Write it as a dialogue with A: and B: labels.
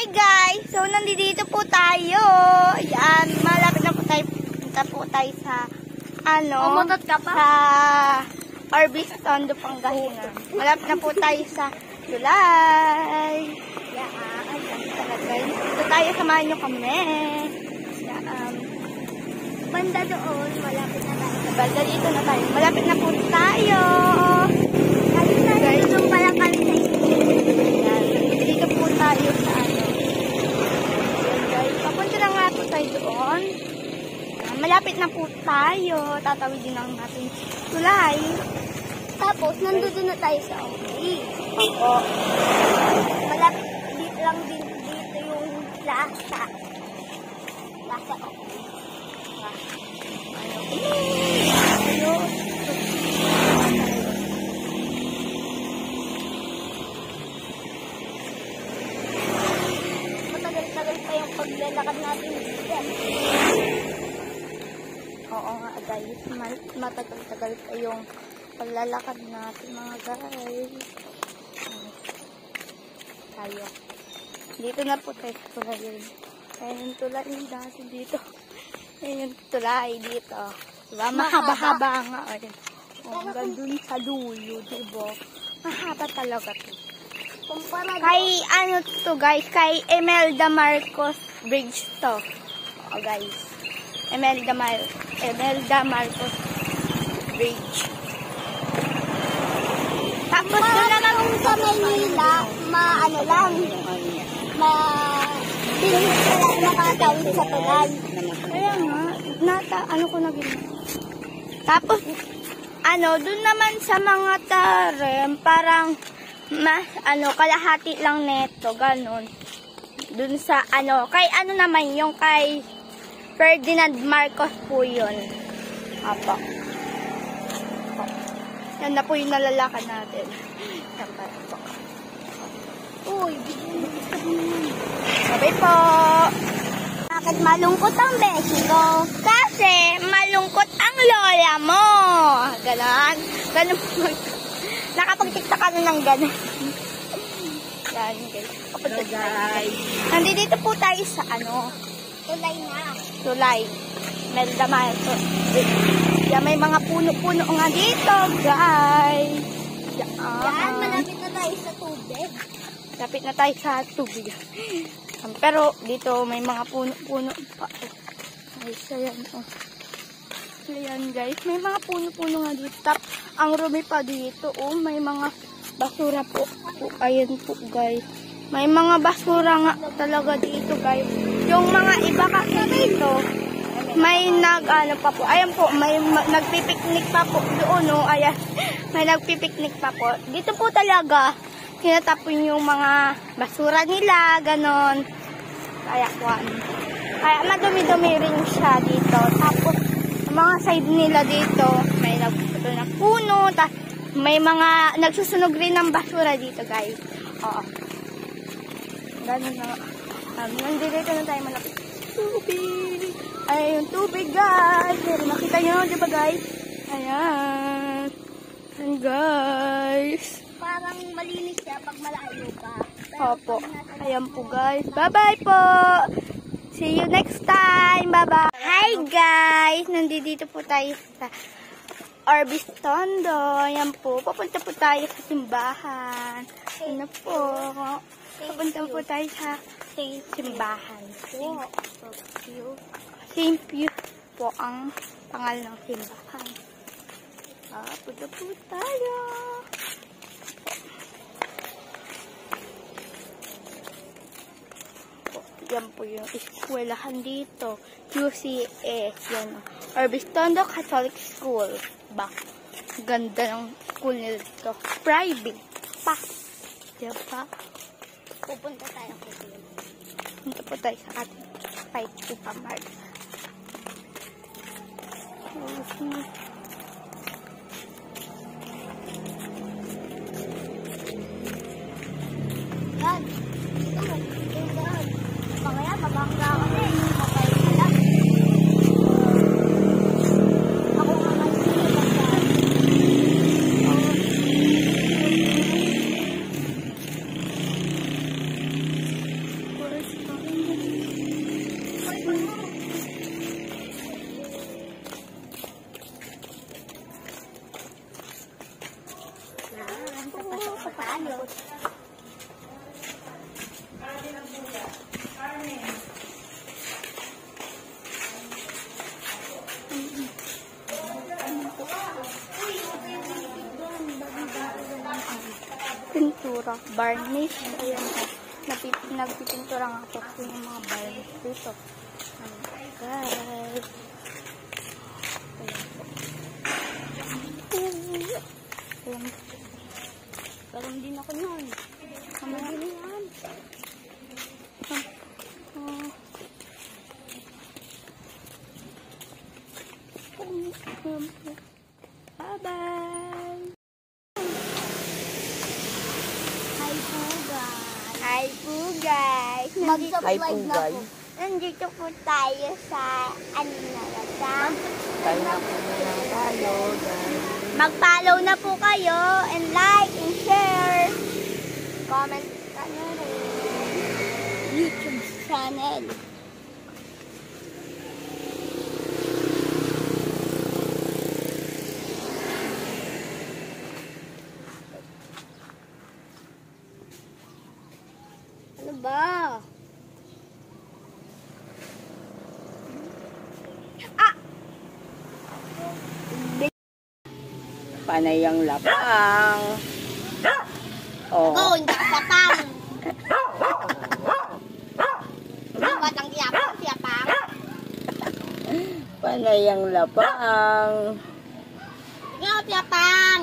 A: Hi guys! So, nandito po tayo. Ayan, malapit na po tayo. Punta po tayo sa,
B: Umutot ka pa?
A: Sa Orbis Tondo, Pangasinan. Malapit na po tayo sa Tulay. Ayan, talaga. So, tayo, samahan nyo kami. Ayan,
B: Banda doon, malapit na tayo.
A: banda dito na tayo. Malapit na po tayo.
B: Guys, doon pala kami sa
A: Ayan, dito po tayo sa Ayan guys, papunta na nga po tayo doon. Malapit na po tayo. Tatawid din ang natin tulay.
B: Tapos, nandun na tayo sa Oakley.
A: Ako.
B: Malapit dito lang din dito yung plaza. Plaza Oakley. Matagal-tagal pa yung paglalakad natin dito.
A: Oo nga guys, matagal-tagal pa yung paglalakad natin mga guys. Tayo. Dito na po tayo sa tulay. Ayan yung tulay natin dito. Ayan yung tulay dito. Diba? Mahaba-haba nga. Hanggang dun sa dulo, diba? Mahaba talaga to.
B: Kumpara
A: Kay ano to guys, kay Imelda Marcos Bridge to. Oo guys. Imelda Marcos Bridge. Tapos doon naman
B: sa Maynila, bilis ka lang makatawid sa tulay.
A: kaya nga, ano ko na ginawa. Tapos, doon naman sa mga tarem, parang, kalahati lang neto, ganun. Doon sa, kay naman, yung kay Ferdinand Marcos po yun. Apo. Yan na po yung nalalakad natin. Yan pa po.
B: Uy,
A: Sabi po.
B: bakit malungkot ang beshi ko?
A: Kasi malungkot ang lola mo. Ganon. Ganon po. Nakapag-tiktak ka na ng ganon. Yan guys. Kapunta guys. Nandito po tayo sa
B: Tulay na.
A: Tulay. Melda Marcos. Yan, may mga puno-puno nga dito guys.
B: Yan, malapit na tayo sa tubig.
A: Lapit na tayo sa tubig. Pero dito may mga puno-puno pa. Ay, ayan Ayan guys, may mga puno-puno nga dito. Ang rumi pa dito. May mga basura po. Ayan po guys. May mga basura nga talaga dito guys. Yung mga iba kasi dito, may pa po. Ayan po, may nagpipiknik pa po doon. Ayan, may nagpipiknik pa po. Dito po talaga tinatapon yung mga basura nila, ganon. Kaya kaya madumi-dumi rin siya dito. Tapos, mga side nila dito, may nagputo na puno, may mga nagsusunog rin ng basura dito, guys. Oo. Ganon na. Nandito na tayo malapit. Tubig! Ay, yung tubig, guys. Pero makita nyo, di ba, guys? Ayan. Ayan, guys.
B: Parang malinis siya pag malayo ka.
A: Opo. Ayan po guys. Bye-bye po. See you next time. Bye-bye. Hi guys. Nandito po tayo sa Orbis Tondo. Ayan po. Papunta po tayo sa simbahan. Ano po. Papunta po tayo sa simbahan. St. Pius po ang pangalan ng simbahan. Punta po tayo. Yan po yung eskwelahan dito. QCS. Yan. Orbis Tondo Catholic School. Ganda ng school nito. Private pa. Diba?
B: Pupunta tayo kasi.
A: Punta po tayo sa ating Fight Pupa Mart.
B: Yan. Mamaya, mabangga ka na eh. Mabay ka lang. Ako nga kasi.
A: varnish. Ayan po. Nagpipintura nga po kasi yung mga varnish dito. Ayan, guys. Ayan. Pero hindi na ko nun. Kamay na yan. Bye-bye!
B: Hi po guys.
A: Hi po guys!
B: Mag-subscribe na po.
A: Nandito po tayo sa ano na sa mag-follow na po kayo and like and share. Comment ka na rin.
B: YouTube channel. Ano ba?
C: Panay ang lapang. Oh.
B: Go, hindi ka sapang. Hindi ba ang siyapang?
C: Panay ang lapang.
B: Ikaw, siyapang.